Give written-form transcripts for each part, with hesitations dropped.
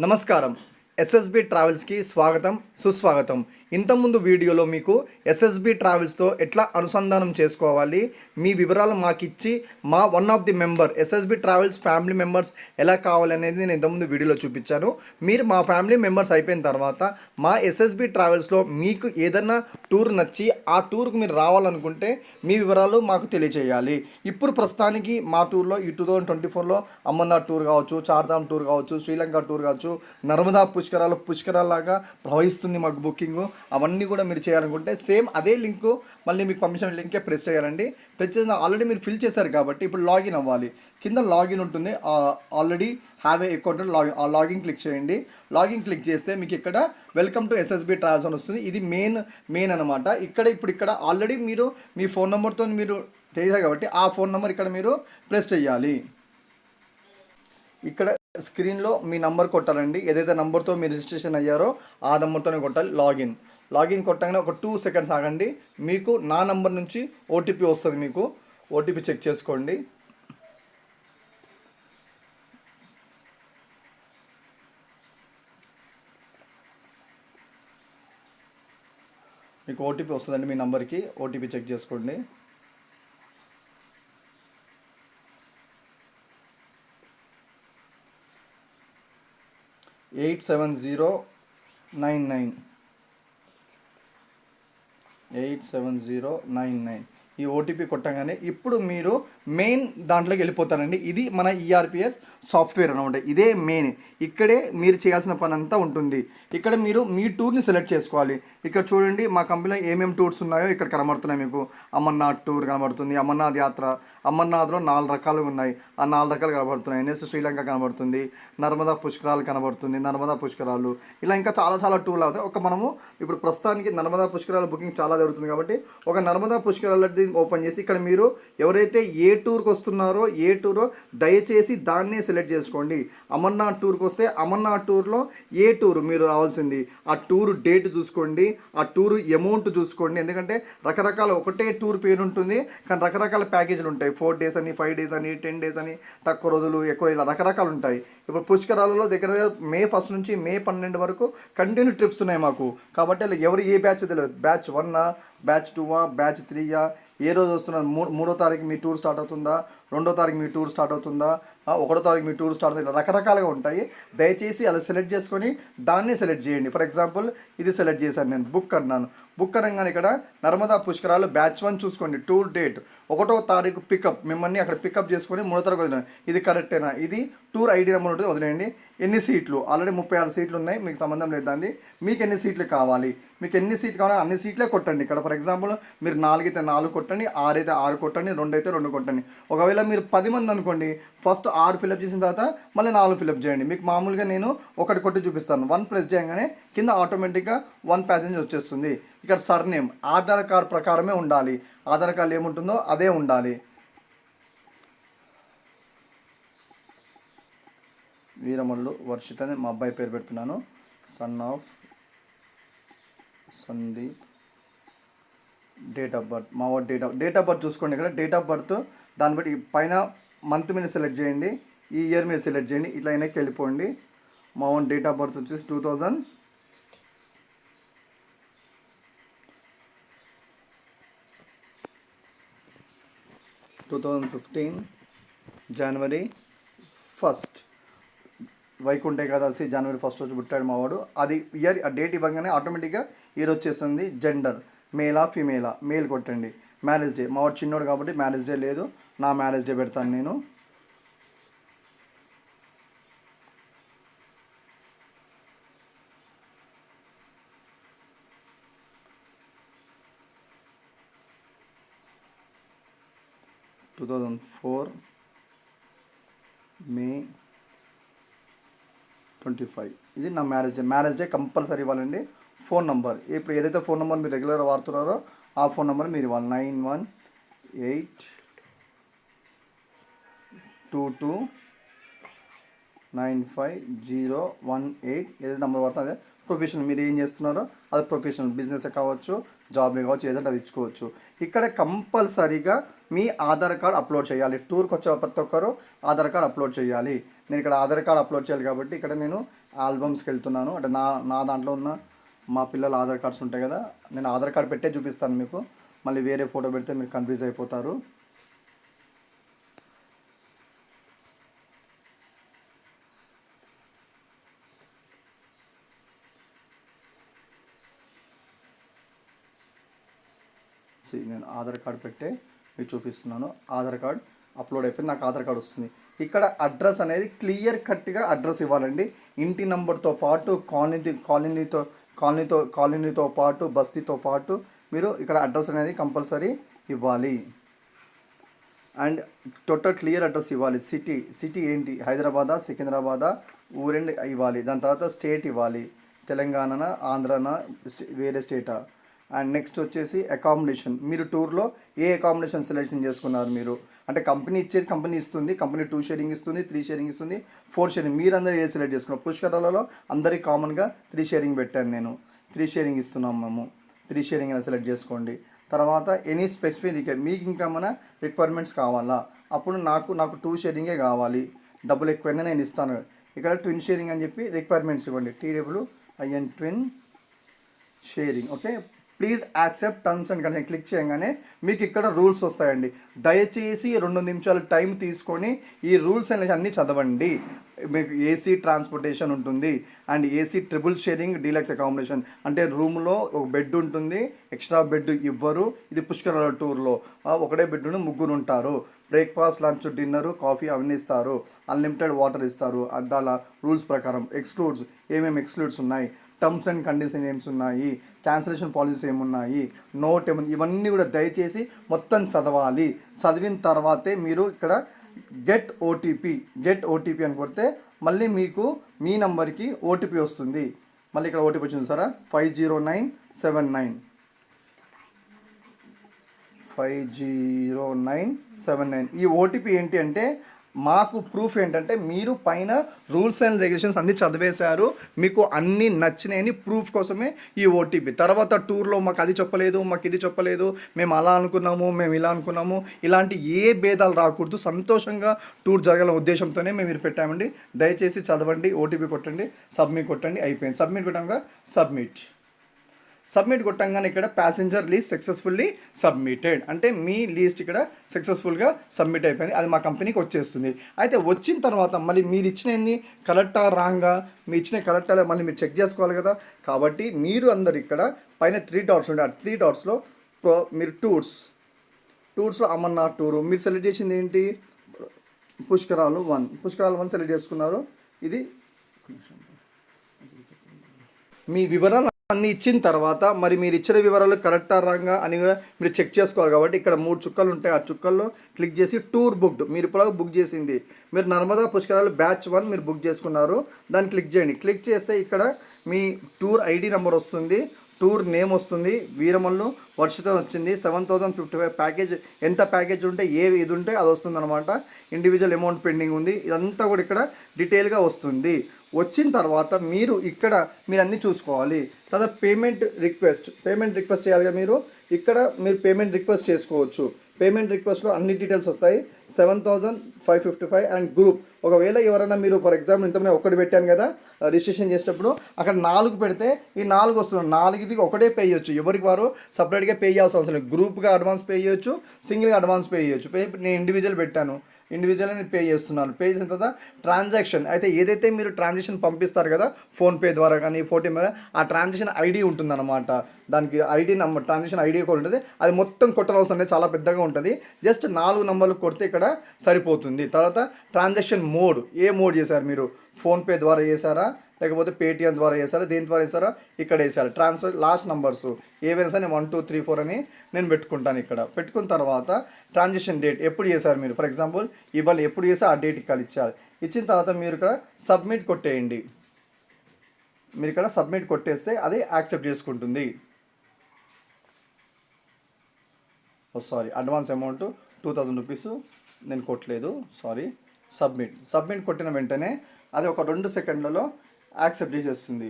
నమస్కారం. ఎస్ఎస్బి ట్రావెల్స్కి స్వాగతం, సుస్వాగతం. ఇంతకుముందు వీడియోలో మీకు ఎస్ఎస్బి ట్రావెల్స్తో ఎట్లా అనుసంధానం చేసుకోవాలి, మీ వివరాలు మాకు ఇచ్చి మా one of the member SSB travels family members ఎలా కావాలనేది నేను ఇంతకుముందు వీడియోలో చూపించాను. మీరు మా ఫ్యామిలీ మెంబర్స్ అయిపోయిన తర్వాత మా ఎస్ఎస్బి ట్రావెల్స్లో మీకు ఏదైనా టూర్ నచ్చి ఆ టూర్కి మీరు రావాలనుకుంటే మీ వివరాలు మాకు తెలియజేయాలి. ఇప్పుడు ప్రస్తుతానికి మా టూర్లో ఈ 2024లో అమర్నాథ్ టూర్ కావచ్చు, చార్ధామ్ టూర్ కావచ్చు, శ్రీలంక టూర్ కావచ్చు, నర్మదా పుష్కరాల్లాగా ప్రవహిస్తుంది మాకు బుకింగ్. అవన్నీ కూడా మీరు చేయాలనుకుంటే సేమ్ అదే లింకు మళ్ళీ మీకు పర్మిషన్ లింకే ప్రెస్ చేయాలండి. ప్రెస్ చేసిన ఆల్రెడీ మీరు ఫిల్ చేశారు కాబట్టి ఇప్పుడు లాగిన్ అవ్వాలి. కింద లాగిన్ ఉంటుంది, already have a account login click చేయండి. లాగిన్ క్లిక్ చేస్తే మీకు ఇక్కడ వెల్కమ్ టు ఎస్ఎస్బి ట్రావెల్స్ అని వస్తుంది. ఇది మెయిన్ అనమాట. ఇక్కడ ఆల్రెడీ మీరు మీ ఫోన్ నెంబర్తో మీరు చేశారు కాబట్టి ఆ ఫోన్ నెంబర్ ఇక్కడ మీరు ప్రెస్ చేయాలి. ఇక్కడ స్క్రీన్లో మీ నంబర్ కొట్టాలండి. ఏదైతే నెంబర్తో మీరు రిజిస్ట్రేషన్ అయ్యారో ఆ నెంబర్తోనే కొట్టాలి. లాగిన్ కొట్టగానే ఒక 2 సెకండ్స్ ఆగండి. మీకు నా నంబర్ నుంచి ఓటీపీ వస్తుంది. మీకు ఓటీపీ చెక్ చేసుకోండి. మీకు ఓటీపీ వస్తుందండి. మీ నంబర్కి ఓటీపీ చెక్ చేసుకోండి. 87099 ఈ ఓటీపీ కొట్టగానే ఇప్పుడు మీరు మెయిన్ దాంట్లోకి వెళ్ళిపోతారండి. ఇది మన ఈఆర్పిఎస్ సాఫ్ట్వేర్ అనమాట. ఇదే మెయిన్. ఇక్కడే మీరు చేయాల్సిన పని అంతా ఉంటుంది. ఇక్కడ మీరు మీ టూర్ని సెలెక్ట్ చేసుకోవాలి. ఇక్కడ చూడండి మా కంపెనీలో ఏమేమి టూర్స్ ఉన్నాయో ఇక్కడ కనబడుతున్నాయి. మీకు అమర్నాథ్ టూర్ కనబడుతుంది, అమర్నాథ్ యాత్ర, అమర్నాథ్లో 4 రకాలుగా ఉన్నాయి. ఆ 4 రకాలు కనబడుతున్నాయి. నెక్స్ట్ శ్రీలంక కనబడుతుంది, నర్మదా పుష్కరాలు కనబడుతుంది, నర్మదా పుష్కరాలు, ఇలా ఇంకా చాలా టూర్లు అవుతాయి. మనము ఇప్పుడు ప్రస్తుతానికి నర్మదా పుష్కరాల బుకింగ్ చాలా జరుగుతుంది కాబట్టి ఒక నర్మదా పుష్కరాలది ఓపెన్ చేసి ఇక్కడ మీరు ఎవరైతే ఏ టూర్కి వస్తున్నారో ఏ టూరో దయచేసి దాన్నే సెలెక్ట్ చేసుకోండి. అమర్నాథ్ టూర్కి వస్తే అమర్నాథ్ టూర్లో ఏ టూర్ మీరు రావాల్సింది ఆ టూర్ డేట్ చూసుకోండి, ఆ టూర్ అమౌంట్ చూసుకోండి. ఎందుకంటే రకరకాల ఒకటే టూర్ పేరు ఉంటుంది కానీ రకరకాల ప్యాకేజీలు ఉంటాయి. 4 days అని, 5 days అని, 10 days అని, తక్కువ రోజులు ఎక్కువ, ఇలా రకరకాలు ఉంటాయి. ఇప్పుడు పుష్కరాలలో దగ్గర May 1 నుంచి May 12 వరకు కంటిన్యూ ట్రిప్స్ ఉన్నాయి మాకు. కాబట్టి అలా ఎవరు ఏ బ్యాచ్ తెలియదు, బ్యాచ్ 1, బ్యాచ్ 2, బ్యాచ్ 3, ఏ రోజు వస్తున్నారు, 3వ తారీఖు మీ టూర్ స్టార్ట్ అవుతుందా, 2వ తారీఖు మీ టూర్ స్టార్ట్ అవుతుందా, 1వ తారీఖు మీ టూర్ స్టార్ట్ అవుతుంది, రకరకాలుగా ఉంటాయి. దయచేసి అలా సెలెక్ట్ చేసుకొని దాన్నే సెలెక్ట్ చేయండి. ఫర్ ఎగ్జాంపుల్ ఇది సెలెక్ట్ చేశాను నేను, బుక్ అన్నాను. బుక్ అనగానే ఇక్కడ నర్మదా పుష్కరాలు బ్యాచ్ 1 చూసుకోండి. టూర్ డేట్ 1వ తారీఖు పికప్, మిమ్మల్ని అక్కడ పికప్ చేసుకొని 3వ తారీఖు వదిలేండి. ఇది కరెక్టేనా, ఇది టూర్ ఐడి నెంబర్ ఉంటుంది, వదిలేయండి. ఎన్ని సీట్లు, ఆల్రెడీ 36 సీట్లు ఉన్నాయి, మీకు సంబంధం లేదు దాన్ని. మీకు ఎన్ని సీట్లు కావాలి, మీకు ఎన్ని సీట్లు కావాలి అన్ని సీట్లే కొట్టండి. ఇక్కడ ఫర్ ఎగ్జాంపుల్ మీరు 4 అయితే 4 కొట్టండి, 6 అయితే 6 కొట్టండి, 2 అయితే 2 కొట్టండి. ఒకవేళ మీరు 10 మంది అనుకోండి, ఫస్ట్ 6 ఫిలప్ చేసిన తర్వాత మళ్ళీ 4 ఫిలప్ చేయండి. మీకు మామూలుగా నేను ఒకటి కొట్టి చూపిస్తాను. 1 ప్రెస్ చేయగానే కింద ఆటోమేటిక్గా 1 ప్యాసింజర్ వచ్చేస్తుంది. ఇక్కడ సర్నేమ్ ఆధార్ కార్డ్ ప్రకారమే ఉండాలి. ఆధార్ కార్డు ఏముంటుందో అదే ఉండాలి. వీరమల్లు వర్షిత్ అని మా అబ్బాయి పేరు పెడుతున్నాను. Son of Sandeep. Date of birth, మా వాడు డేట్ ఆఫ్ బర్త్ చూసుకోండి. ఇక్కడ డేట్ ఆఫ్ బర్త్ దాన్ని బట్టి పైన మంత్ మీద సెలెక్ట్ చేయండి, ఈ ఇయర్ మీద సెలెక్ట్ చేయండి. ఇట్లా వెనక్కి వెళ్ళిపోండి. మా వాడి డేట్ ఆఫ్ బర్త్ వచ్చేసి 2015 January 1st. Vaikuntha Ekadashi January 1st రోజు పుట్టాడు మా వాడు. అది ఇయర్ ఆ డేట్ ఇవ్వగానే ఆటోమేటిక్గా ఇయర్ వచ్చేస్తుంది. జెండర్ మేలా ఫీమేలా, మేల్ కొట్టండి. మ్యారేజ్ డే, మా వాడు చిన్నోడు కాబట్టి మ్యారేజ్ డే లేదు, నా మ్యారేజ్ డే పెడతాను నేను. May 25 ఇది నా మ్యారేజ్ డే కంపల్సరీ ఇవ్వాలండి. ఫోన్ నంబర్, ఇప్పుడు ఏదైతే ఫోన్ నెంబర్ మీరు రెగ్యులర్గా వాడుతున్నారో ఆ ఫోన్ నెంబర్ మీరు ఇవ్వాలి. 918229 950198 ఏదైతే నెంబర్ పడుతుందో అదే ప్రొఫెషనల్. మీరు ఏం చేస్తున్నారో అది ప్రొఫెషనల్, బిజినెస్ కావచ్చు, జాబ్ కావచ్చు, ఏదంటే అది ఇచ్చుకోవచ్చు. ఇక్కడ కంపల్సరీగా మీ ఆధార్ కార్డ్ అప్లోడ్ చేయాలి. టూర్కి వచ్చే ప్రతి ఒక్కరు ఆధార్ కార్డ్ అప్లోడ్ చేయాలి. నేను ఇక్కడ ఆధార్ కార్డ్ అప్లోడ్ చేయాలి కాబట్టి ఇక్కడ నేను ఆల్బమ్స్కి వెళ్తున్నాను. అంటే నా దాంట్లో ఉన్న మా పిల్లల ఆధార్ కార్డ్స్ ఉంటాయి కదా, నేను ఆధార్ కార్డ్ పెట్టే చూపిస్తాను మీకు. మళ్ళీ వేరే ఫోటో పెడితే మీరు కన్ఫ్యూజ్ అయిపోతారు. నేను ఆధార్ కార్డ్ పెట్టే మీకు చూపిస్తున్నాను. ఆధార్ కార్డ్ అప్లోడ్ అయిపోయింది, నాకు ఆధార్ కార్డ్ వస్తుంది. ఇక్కడ అడ్రస్ అనేది క్లియర్ కట్గా అడ్రస్ ఇవ్వాలండి. ఇంటి నెంబర్తో పాటు కాలనీతో పాటు బస్తీతో పాటు మీరు ఇక్కడ అడ్రస్ అనేది కంపల్సరీ ఇవ్వాలి. అండ్ టోటల్ క్లియర్ అడ్రస్ ఇవ్వాలి. సిటీ ఏంటి, హైదరాబాదా, సికింద్రాబాదా, ఊరండి ఇవ్వాలి. దాని తర్వాత స్టేట్ ఇవ్వాలి, తెలంగాణ, ఆంధ్రానా, వేరే స్టేటా. అండ్ నెక్స్ట్ వచ్చేసి అకామిడేషన్. మీరు టూర్లో ఏ అకామిడేషన్ సెలెక్షన్ చేసుకున్నారు మీరు, అంటే కంపెనీ ఇచ్చేది కంపెనీ ఇస్తుంది. కంపెనీ 2 షేరింగ్ ఇస్తుంది, 3 షేరింగ్ ఇస్తుంది, 4 షేరింగ్. మీరందరూ ఏ సెలెక్ట్ చేసుకున్నారు? పుష్కరాలలో అందరికీ కామన్గా 3 షేరింగ్ పెట్టాను నేను. 3 షేరింగ్ ఇస్తున్నాం మేము. 3 షేరింగ్ అని సెలెక్ట్ చేసుకోండి. తర్వాత ఎనీ స్పెసిఫిక్ మీకు ఇంకా మన రిక్వైర్మెంట్స్ కావాలా, అప్పుడు నాకు 2 షేరింగే కావాలి, డబ్బులు ఎక్కువైనా నేను ఇస్తాను. ఇక్కడ ట్విన్ షేరింగ్ అని చెప్పి రిక్వైర్మెంట్స్ ఇవ్వండి. TWIN twin sharing. Okay, please accept terms and condition click చేయగానే మీకు ఇక్కడ రూల్స్ వస్తాయండి. దయచేసి 2 నిమిషాలు టైం తీసుకొని ఈ రూల్స్ అనేవి అన్నీ చదవండి. మీకు ఏసీ ట్రాన్స్పోర్టేషన్ ఉంటుంది and AC triple sharing deluxe accommodation, అంటే రూమ్లో ఒక బెడ్ ఉంటుంది, ఎక్స్ట్రా బెడ్ ఇవ్వరు. ఇది పుష్కరాల టూర్లో ఒకటే బెడ్ ఉండి 3 ఉంటారు. బ్రేక్ఫాస్ట్, లంచ్, డిన్నరు, కాఫీ అవన్నీ ఇస్తారు. అన్లిమిటెడ్ వాటర్ ఇస్తారు. దాని రూల్స్ ప్రకారం ఏమేమి ఎక్స్క్లూడ్స్ ఉన్నాయి, టర్మ్స్ అండ్ కండిషన్ ఏమ్స్ ఉన్నాయి, క్యాన్సిలేషన్ పాలసీస్ ఏమున్నాయి, నోట్ ఏముంది, ఇవన్నీ కూడా దయచేసి మొత్తం చదవాలి. చదివిన తర్వాతే మీరు ఇక్కడ గెట్ ఓటీపీ అని కొడితే మళ్ళీ మీకు మీ నెంబర్కి ఓటీపీ వస్తుంది. మళ్ళీ ఇక్కడ ఓటీపీ వచ్చింది సారా 50979. ఈ ఓటీపీ ఏంటి అంటే మాకు ప్రూఫ్ ఏంటంటే మీరు పైన రూల్స్ అండ్ రెగ్యులేషన్స్ అన్నీ చదివేశారు, మీకు అన్నీ నచ్చినాయని ప్రూఫ్ కోసమే ఈ ఓటీపీ. తర్వాత టూర్లో మాకు అది చెప్పలేదు, మాకు ఇది చెప్పలేదు, మేము అలా అనుకున్నాము, మేము ఇలా అనుకున్నాము, ఇలాంటి ఏ భేదాలు రాకూడదు, సంతోషంగా టూర్ జరగాలనే ఉద్దేశంతోనే మేము మీరు పెట్టామండి. దయచేసి చదవండి, ఓటీపీ కొట్టండి, సబ్మిట్ కొట్టండి, అయిపోయింది. సబ్మిట్ కొట్టాక సబ్మిట్ కొట్టంగానే ఇక్కడ ప్యాసింజర్ లీస్ట్ సక్సెస్ఫుల్లీ సబ్మిటెడ్ అంటే మీ లీస్ట్ ఇక్కడ సక్సెస్ఫుల్గా సబ్మిట్ అయిపోయింది. అది మా కంపెనీకి వచ్చేస్తుంది. అయితే వచ్చిన తర్వాత మళ్ళీ మీరు ఇచ్చినన్ని కరెక్టా రాంగా, మీ ఇచ్చిన కరెక్టా మళ్ళీ మీరు చెక్ చేసుకోవాలి కదా. కాబట్టి మీరు అందరు ఇక్కడ పైన 3 డాట్స్ ఉంటాయి. ఆ 3 డాట్స్లో మీరు టూర్స్లో అమర్నాథ్ టూరు మీరు సెలెక్ట్ చేసింది ఏంటి, పుష్కరాలు 1 సెలెక్ట్ చేసుకున్నారు. ఇది మీ వివరాలు అన్నీ ఇచ్చిన తర్వాత మరి మీరు ఇచ్చిన వివరాలు కరెక్టా రాంగా అని మీరు చెక్ చేసుకోవాలి. కాబట్టి ఇక్కడ 3 చుక్కలు ఉంటాయి. ఆ చుక్కల్లో క్లిక్ చేసి టూర్ బుక్డ్, మీరు ఇప్పుడు బుక్ చేసింది మీరు నర్మదా పుష్కరాలు బ్యాచ్ 1 మీరు బుక్ చేసుకున్నారు, దాన్ని క్లిక్ చేయండి. క్లిక్ చేస్తే ఇక్కడ మీ టూర్ ఐడి నెంబర్ వస్తుంది, టూర్ నేమ్ వస్తుంది, వీరమల్లు వర్షిత వచ్చింది, 7055 ప్యాకేజ్. ఎంత ప్యాకేజ్ ఉంటే ఇది ఉంటే అది వస్తుంది అనమాట. ఇండివిజువల్ అమౌంట్ పెండింగ్ ఉంది, ఇదంతా కూడా ఇక్కడ డీటెయిల్గా వస్తుంది. వచ్చిన తర్వాత మీరు ఇక్కడ మీరు అన్నీ చూసుకోవాలి. తర్వాత పేమెంట్ రిక్వెస్ట్ చేయాలిగా మీరు ఇక్కడ మీరు పేమెంట్ రిక్వెస్ట్ చేసుకోవచ్చు. పేమెంట్ రిక్వెస్ట్లో అన్ని డీటెయిల్స్ వస్తాయి. 7555 అండ్ గ్రూప్. ఒకవేళ ఎవరైనా మీరు ఫర్ ఎగ్జాంపుల్ ఇంతమంది ఒకటి పెట్టాను కదా రిజిస్ట్రేషన్ చేసేటప్పుడు, అక్కడ 4 పెడితే ఈ 4 వస్తుంది. 4కి ఒకటే పే చేయొచ్చు, ఎవరికి వారు సపరేట్గా పే చేయాల్సిన అవసరం లేదు. గ్రూప్గా అడ్వాన్స్ పే చేయొచ్చు, సింగిల్గా అడ్వాన్స్ పే చేయొచ్చు. నేను ఇండివిజువల్ పెట్టాను, ఇండివిజువల్గా నేను పే చేస్తున్నాను. పే చేసిన తర్వాత ట్రాన్సాక్షన్ అయితే ఏదైతే మీరు ట్రాన్సాక్షన్ పంపిస్తారు కదా ఫోన్పే ద్వారా కానీ ఫోన్పే మీద, ఆ ట్రాన్సాక్షన్ ఐడి ఉంటుందన్నమాట. దానికి ఐడి నెంబర్ ట్రాన్సాక్షన్ ఐడి కూడా ఉంటుంది. అది మొత్తం కొట్టనవసరం లేదు, చాలా పెద్దగా ఉంటుంది. జస్ట్ 4 నంబర్లు కొడితే ఇక్కడ సరిపోతుంది. తర్వాత ట్రాన్సాక్షన్ మోడ్, ఏ మోడ్ చేశారు మీరు, ఫోన్పే ద్వారా చేశారా లేకపోతే పేటిఎం ద్వారా చేశారా, దేని ద్వారా చేశారా ఇక్కడ వేసారు. ట్రాన్స్ఫర్ లాస్ట్ నంబర్స్ ఏవైనా సరే 1 2 3 4 అని నేను పెట్టుకుంటాను. ఇక్కడ పెట్టుకున్న తర్వాత ట్రాన్సాక్షన్ డేట్ ఎప్పుడు చేశారు మీరు, ఫర్ ఎగ్జాంపుల్ ఇవాళ ఎప్పుడు చేస్తే ఆ డేట్ ఇక్కడ ఇచ్చారు. ఇచ్చిన తర్వాత మీరు ఇక్కడ సబ్మిట్ కొట్టేయండి. మీరు ఇక్కడ సబ్మిట్ కొట్టేస్తే అది యాక్సెప్ట్ చేసుకుంటుంది. సారీ, అడ్వాన్స్ అమౌంట్ 2000 రూపీస్ నేను కొట్టలేదు, సారీ. సబ్మిట్ కొట్టిన వెంటనే అది ఒక 2 సెకండ్లలో యాక్సెప్ట్ చేసేస్తుంది.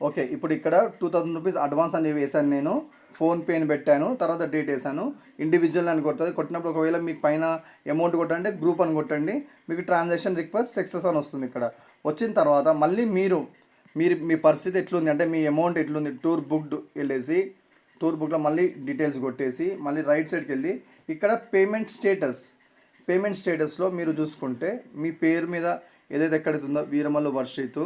ఓకే, ఇప్పుడు ఇక్కడ 2000 రూపీస్ అడ్వాన్స్ అని వేసాను నేను. ఫోన్పేని పెట్టాను, తర్వాత డేట్ వేసాను. ఇండివిజువల్ అని కొడుతుంది. కొట్టినప్పుడు ఒకవేళ మీకు పైన అమౌంట్ కొట్టండి, గ్రూప్ అని కొట్టండి, మీకు ట్రాన్సాక్షన్ రిక్వెస్ట్ సక్సెస్ అని వస్తుంది. ఇక్కడ వచ్చిన తర్వాత మళ్ళీ మీరు మీ పరిస్థితి ఎట్లుంది అంటే మీ అమౌంట్ ఎట్లుంది, టూర్ బుక్డ్ వెళ్ళేసి టూర్ బుక్లో మళ్ళీ డీటెయిల్స్ కొట్టేసి మళ్ళీ రైట్ సైడ్కి వెళ్ళి ఇక్కడ పేమెంట్ స్టేటస్లో మీరు చూసుకుంటే మీ పేరు మీద ఏదైతే ఎక్కడైతుందో వీరమల్లు వర్షిత్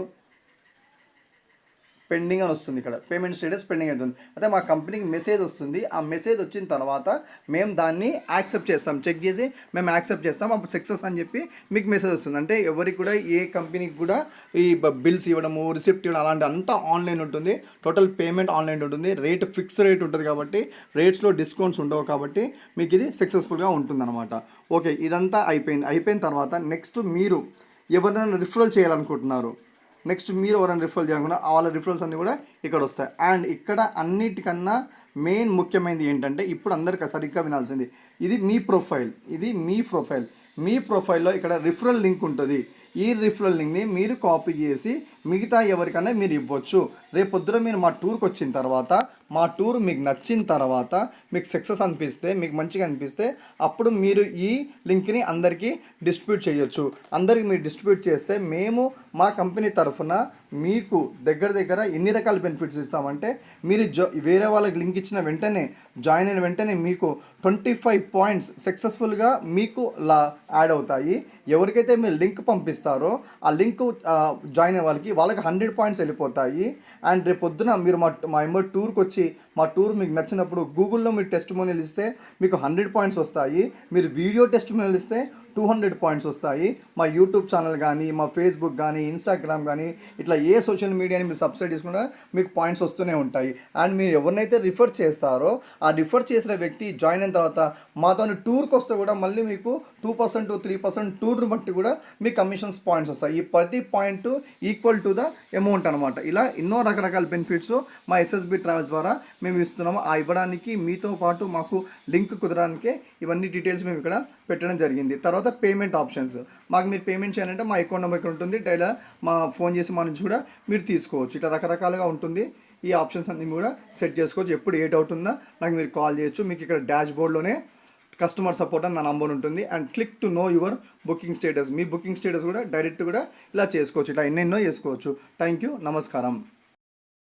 పెండింగ్ అని వస్తుంది. ఇక్కడ పేమెంట్ స్టేటస్ పెండింగ్ అవుతుంది. అయితే మా కంపెనీకి మెసేజ్ వస్తుంది. ఆ మెసేజ్ వచ్చిన తర్వాత మేము దాన్ని యాక్సెప్ట్ చేస్తాం, చెక్ చేసి మేము యాక్సెప్ట్ చేస్తాం. అప్పుడు సక్సెస్ అని చెప్పి మీకు మెసేజ్ వస్తుంది. అంటే ఎవరికి కూడా ఏ కంపెనీకి కూడా ఈ బిల్స్ ఇవ్వడము, రిసిప్ట్ ఇవ్వడం అలాంటి అంతా ఆన్లైన్ ఉంటుంది. టోటల్ పేమెంట్ ఆన్లైన్ ఉంటుంది. రేట్ ఫిక్స్ రేట్ ఉంటుంది కాబట్టి రేట్స్లో డిస్కౌంట్స్ ఉండవు కాబట్టి మీకు ఇది సక్సెస్ఫుల్గా ఉంటుంది అనమాట. ఓకే, ఇదంతా అయిపోయిన తర్వాత నెక్స్ట్ మీరు ఎవరినైనా రిఫరల్ చేయాలనుకుంటున్నారు, నెక్స్ట్ మీరు ఎవరైనా రిఫరల్ చేయకుండా వాళ్ళ రిఫరల్స్ అన్నీ కూడా ఇక్కడ వస్తాయి. అండ్ ఇక్కడ అన్నిటికన్నా మెయిన్ ముఖ్యమైనది ఏంటంటే ఇప్పుడు అందరికీ సరిగ్గా వినాల్సింది, ఇది మీ ప్రొఫైల్లో ఇక్కడ రిఫరల్ లింక్ ఉంటుంది. ఈ రిఫరల్ లింక్ని మీరు కాపీ చేసి మిగతా ఎవరికైనా మీరు ఇవ్వచ్చు. రేపొద్దున మీరు మా టూర్కి వచ్చిన తర్వాత, మా టూర్ మీకు నచ్చిన తర్వాత, మీకు సక్సెస్ అనిపిస్తే, మీకు మంచిగా అనిపిస్తే అప్పుడు మీరు ఈ లింక్ని అందరికీ డిస్ట్రిబ్యూట్ చేయొచ్చు. అందరికి మీరు డిస్ట్రిబ్యూట్ చేస్తే మేము మా కంపెనీ తరఫున మీకు దగ్గర ఎన్ని రకాల బెనిఫిట్స్ ఇస్తామంటే మీరు వేరే వాళ్ళకి లింక్ ఇచ్చిన వెంటనే, జాయిన్ అయిన వెంటనే మీకు 25 పాయింట్స్ సక్సెస్ఫుల్గా మీకు యాడ్ అవుతాయి. ఎవరికైతే మీరు లింక్ పంపిస్తారో ఆ లింక్ జాయిన్ అయ్యే వాళ్ళకి 100 పాయింట్స్ వెళ్ళిపోతాయి. అండ్ రేపు పొద్దున మీరు మా ఎంబర్ టూర్కి వచ్చి మా టూర్ మీకు నచ్చినప్పుడు గూగుల్లో మీరు టెస్టిమోనియల్ ఇస్తే మీకు 100 పాయింట్స్ వస్తాయి. మీరు వీడియో టెస్టిమోనియల్ ఇస్తే 200 పాయింట్స్ వస్తాయి. మా యూట్యూబ్ ఛానల్ కానీ, మా ఫేస్బుక్ కానీ, ఇన్స్టాగ్రామ్ కానీ, ఇట్లా ఏ సోషల్ మీడియాని మీరు సబ్స్క్రైబ్ చేసుకున్నా మీకు పాయింట్స్ వస్తూనే ఉంటాయి. అండ్ మీరు ఎవరినైతే రిఫర్ చేస్తారో ఆ రిఫర్ చేసిన వ్యక్తి జాయిన్ అయిన తర్వాత మాతో టూర్కి వస్తే కూడా మళ్ళీ మీకు 2% to 3% టూర్ని బట్టి కూడా మీ కమిషన్స్ పాయింట్స్ వస్తాయి. ఈ ప్రతి point equal to the amount అనమాట. ఇలా ఎన్నో రకరకాల బెనిఫిట్స్ మా ఎస్ఎస్బి ట్రావెల్స్ ద్వారా మేము ఇస్తున్నాము. ఆ ఇవ్వడానికి మీతో పాటు మాకు లింక్ కుదరడానికే ఇవన్నీ డీటెయిల్స్ మేము ఇక్కడ పెట్టడం జరిగింది. తర్వాత పేమెంట్ ఆప్షన్స్, మాకు మీరు పేమెంట్ చేయాలంటే మా అకౌంట్ నెంబర్ ఇక్కడ ఉంటుంది. డైలా మా ఫోన్ చేసి మా నుంచి కూడా మీరు తీసుకోవచ్చు. ఇట్లా రకరకాలుగా ఉంటుంది. ఈ ఆప్షన్స్ అన్నీ కూడా సెట్ చేసుకోవచ్చు. ఎప్పుడు ఏ డౌట్ ఉన్నా నాకు మీరు కాల్ చేయొచ్చు. మీకు ఇక్కడ డాష్ బోర్డ్లోనే కస్టమర్ సపోర్ట్ అని నా నంబర్ ఉంటుంది. And click to know your booking status, me booking status కూడా డైరెక్ట్ కూడా ఇలా చేసుకోవచ్చు. ఇట్లా ఎన్నెన్నో చేసుకోవచ్చు. థ్యాంక్ యూ, నమస్కారం.